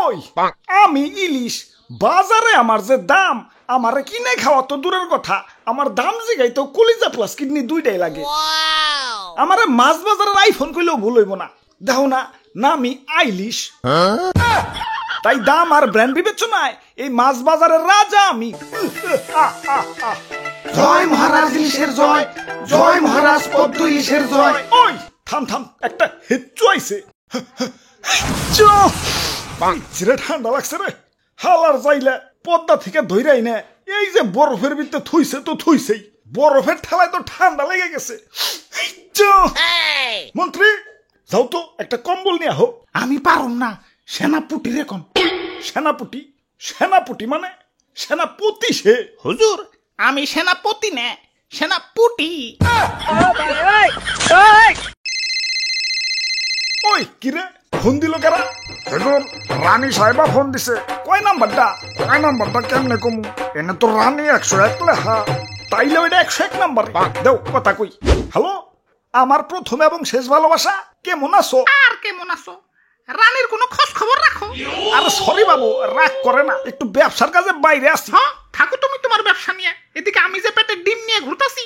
ওই আমি ইলিশ বাজারে আমার যে দাম আমারে কিনে খাওয়া তো দূরের কথা আমার দাম জিগাইতো কলিজা প্লাস কিডনি দুইটাই লাগে আমারে মাছ বাজারের আইফোন কইলেও ভুল হইব না দেখো না নামি আইলিশ তাই দাম আর ব্র্যান্ড বিবেচনায় এই মাছ বাজারের রাজা আমি জয় মহারাজ ইলিশের জয়, জয় মহারাজ পদ্ম ইলিশের জয়। ওই থাম থাম একটা হেচ্চু আইছে ঠান্ডা লাগছে রে হালার যাইলে পদ্মা থেকে ধইরাই না এই যে বরফের ভিতরে থুইছে তো থুইছেই বরফের ঠেলায় তো ঠান্ডা লেগে গেছে মন্ত্রী যাও তো একটা কম্বল নিয়ে আহো আমি পারুম না, সেনাপুটি রে কম। সেনাপতি সেনাপতি মানে সেনাপতি সে হুজুর আমি সেনাপতি না, সেনাপুটি। ওই কিরে ফোন দিল কারা এখন রানী সাহেবা ফোন দিছে কয় নাম্বারটা কেমনে কমু এনে তো রানী 101 লেখা তাইলে ওইটা 101 নাম্বার দেও কথা কই হ্যালো আমার প্রথম এবং শেষ ভালোবাসা কেমন আছো আর কেমন আছো? রানীর কোনো খোঁজ খবর রাখো? আরে সরি বাবু রাগ করে না একটু ব্যবসার কাজে বাইরে আসছি হ্যাঁ থাকো তুমি তোমার ব্যবসা নিয়ে, এদিকে আমি যে পেটে ডিম নিয়ে ঘুরতাছি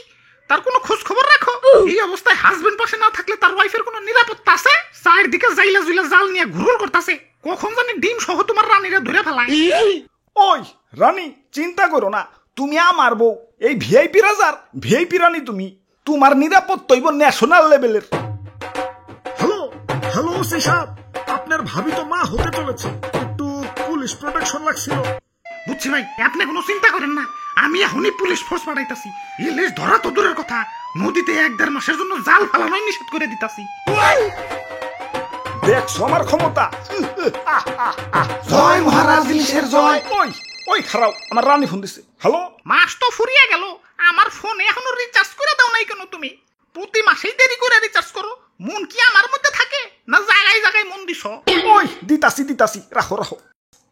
তার কোনো খোঁজ খবর রাখো? এই অবস্থায় হাজবেন্ড পাশে না থাকলে তার ওয়াইফের কোনো নিরাপত্তা আছে? চারদিকে জাইলা জুইলা জাল নিয়ে ঘুরঘুর করতেছে, কখন জানি ডিম সহ তোমার রানীরা ধরে ফেলায়। ওই রানী চিন্তা করো না তুমি আমার বউ এই ভিআইপি রাজার ভিআইপি রানী তুমি তোমার নিরাপত্তা হইব ন্যাশনাল লেভেলের হ্যালো হ্যালো ওসি সাহেব আপনার ভাবি তো মা হতে চলেছে একটু পুলিশ প্রোটেকশন লাগছিল বুঝছি ভাই আপনি কোনো চিন্তা করেন না, আমি এখনই পুলিশ ফোর্স পাঠাইতাছি। ইলিশ ধরা তো দূরের কথা নদীতে 1-1.5 মাসের জন্য জাল ফেলানোই নিষেধ করে দিতাছি। দেখছো আমার ক্ষমতা জয় মহারাজ ইলিশের জয়। ওই ওই খারাপ আমার রানী ফোন দিছে হ্যালো মাস তো ফুরিয়ে গেল, আমার ফোনে এখনো রিচার্জ করে দাও নাই কেন তুমি? প্রতি মাসেই দেরি করে রিচার্জ করো, মন কি আমার মধ্যে থাকে না জায়গায় জায়গায় মন দিছ? ওই দিতাছি রাখো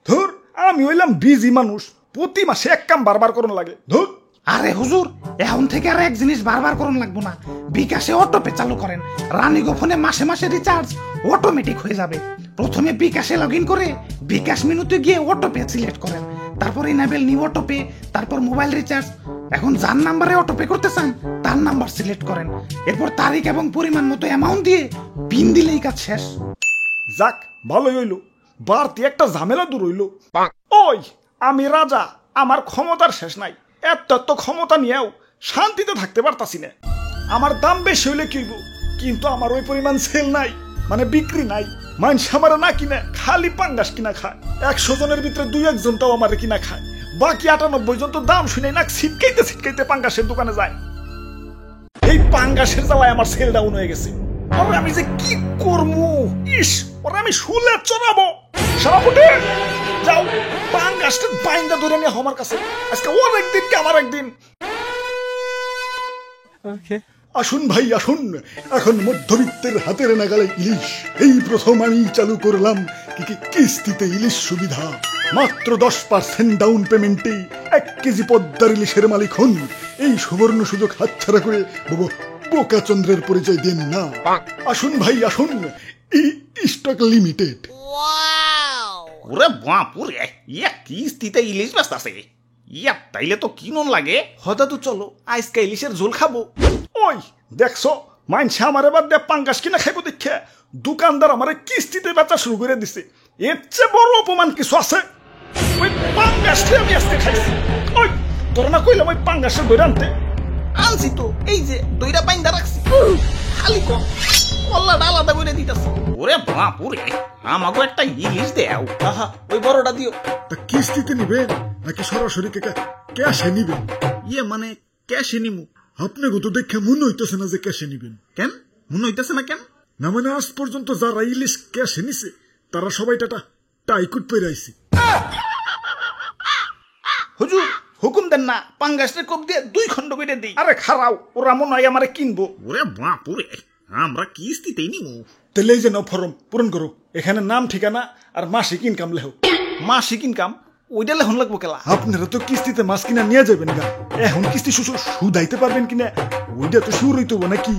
ধুর আমি হইলাম বিজি মানুষ প্রতি মাসে এক কাম বারবার করুন লাগে ধুর। আরে হুজুর এখন থেকে আর এক জিনিস বারবার করুন লাগবো না, বিকাশে অটোপে চালু করেন। রানী গোপনে মাসে মাসে রিচার্জ অটোমেটিক হয়ে যাবে। প্রথমে বিকাশে লগ ইন করে বিকাশ মেনুতে গিয়ে অটোপে সিলেক্ট করেন, তারপর ইনেবল নিউ অটোপে, তারপর মোবাইল রিচার্জ। এখন যার নাম্বারে অটোপে করতে চান তার নাম্বার সিলেক্ট করেন, এরপর তারিখ এবং পরিমাণ মতো অ্যামাউন্ট দিয়ে পিন দিলেই কাজ শেষ। যাক ভালোই হইল বাড়তি একটা ঝামেলা দূর হইল। ওই আমি রাজা আমার ক্ষমতার শেষ নাই, এত ক্ষমতা নিয়েও শান্তিতে থাকতে পারতাছি না। আমার দাম বেশি হইলে কিনবো কিন্তু আমার ওই পরিমাণ সেল নাই, মানে বিক্রি নাই। মানুষ আমার না কিনে খালি পাঙ্গাস কিনা খায়, 100 জনের ভিতরে 2-1 জন তাও আমার কিনা খায়, বাকি 98 জন তো দাম শুনে না ছিটকাইতে পাঙ্গাসের দোকানে যায়। এই পাঙ্গাসের জ্বালায় আমার সেল ডাউন হয়ে গেছে। আর আমি যে কি করবো ইস ওরা আমি শুলে চড়াবো সারাপুটে যাও পাঙ্গাসটা বাইন্দা ধরে নিয়ে আমার কাছে আজকে ওর একদিন কে আমার একদিন। আসুন ভাই আসুন, এখন মধ্যবিত্তের হাতের নাগালে ইলিশ। এই প্রথম আমি চালু করলাম কিস্তিতে ইলিশ সুবিধা। মাত্র 10% ডাউন পেমেন্টে 1 কেজি পদ্মার ইলিশের মালিক হন। এই সুবর্ণ সুযোগ হাতছাড়া করে বোকা চন্দ্রের পরিচয় দেন না। আসুন ভাই আসুন, স্টক লিমিটেড। ওরে বাপুরে ইয়া কিস্তিতে ইলিশ বাস্তাছে, ইয়া তাইলে তো কিনন লাগে। হঠাৎ তো চলো আজকে ইলিশের ঝোল খাবো। ওই দেখছো মাইনছে আমার এবার দিয়ে পাঙ্গাস কিনা খাইবো দেখে দোকানদার আমার কিস্তিতে বেচা শুরু করে দিছে। এর চেয়ে বড় অপমান কিছু আছে? ওই পাঙ্গাসটা আমি আজকে খাইছি। ওই তোরা না কইলাম ওই পাঙ্গাসের দই আনতে, আনছি তো এই যে দইটা বাইন্দা রাখছি, খালি কম কল্লাটা আলাদা করে দিতেছি। ওরে বাপুরে আমাকে একটা ইলিশ দেও। আহা ওই বড়টা দিও। তা কিস্তিতে নিবেন নাকি সরাসরি ক্যাশে নিবেন? ইয়ে মানে ক্যাশে নিমু। আপনাকে তো দেখে মনে হইতেছে না যে ক্যাশে নিবেন। কেন মনে হইতেছে না কেন? না মানে আজ পর্যন্ত যারা ইলিশ ক্যাশে নিছে তারা সবাই টাইকুট পেরে আইছে। হুজুর হুকুম দেন না পাঙ্গাসের কোপ দিয়ে 2 খন্ড করে দেই। আরে খারাও ওরা মনে হয় আমারে কিনবো। ওরে বাপুরে আমরা কিস্তিতেই নিমু। তাহলে এই যে নাও ফর্ম পূরণ করো, এখানে নাম ঠিকানা আর মাসিক ইনকাম লেখো। মাসিক ইনকাম ওইটা লেখন লাগবো কেলা? আপনারা তো কিস্তিতে মাছ কিনা নিয়ে যাবেন গা, এখন কিস্তি সুদাইতে পারবেন কিনা ওইটা তো শুরু হইতো নাকি?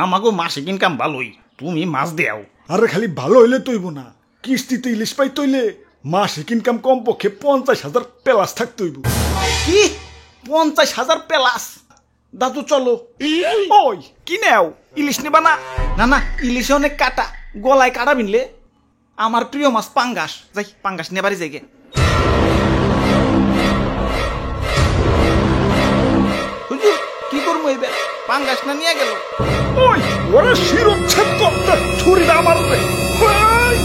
আমাগো মাসিক ইনকাম ভালোই, তুমি মাছ দেও। আরে খালি ভালো হইলে তৈব না, কিস্তিতে ইলিশ পাই তৈলে মাসিক ইনকাম কমপক্ষে 50,000 প্লাস থাকতে হইব। কি 50,000 প্লাস? দাদু চলো। ওই কি নেও, ইলিশ নেবা না? না না, ইলিশে অনেক কাটা, গলায় কাটা বিনলে। আমার প্রিয় মাছ পাঙ্গাস, যাই পাঙ্গাস নেবারই যাই গে। হুজুর কি করবো এবার, পাঙ্গাস না নিয়ে গেল। ওই ওরা শিরোচ্ছেদ করতে ছুরিটা আমার রে। ওই!